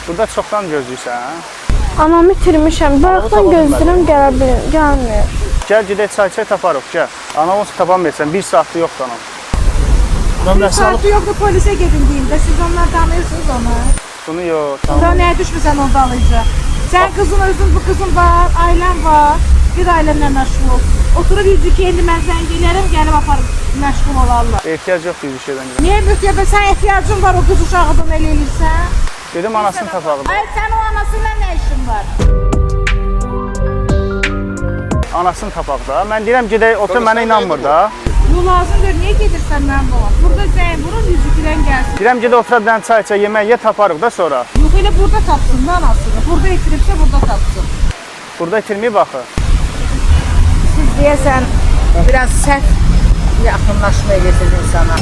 Burada çoxdan gözləyirsən. Anamı itirmişəm. Bayaqdan gözləyirəm, gəlmir. Gəl gedək çay taparıq, gəl. Ana olsa tapan versən, 1 saatda yoxdur anam. Bir saatı yoxdur, polisə gedin deyim də. Siz onlar tanıyırsınız onu. Bunu yox. Sonra nəyə düşmüsən orada alıcı? Sən qızın özün, bu qızın var, ailən var. Bir ailəmlə məşğul ol. Oturub yüzük indi mən zəng eləyərəm, gəlib aparıb məşğul olarlar. Ehtiyac yoxdur bir şeydən görə. Niyə mütləq sən ehtiyacın var o qız uşağıdan elə eləyirsən? Dedim anasını tapalım. Ay sən o anasıyla nə işin var? Anasını tapaq da. Mən deyirəm gedək, otur mənə inanmır da. Bu lazımdır, niyə gedirsən mən bu? Burada zəng vurun, yüzükdən gəlsin. Deyirəm gedək oturaq dən çay içə, yemək ye taparıq da sonra. Yox elə burada tapsın da anasını. Burada itiribsə burada tapsın. Burada itirməyib axı. Siz deyəsən biraz səhv yaxınlaşma edirsiniz insana.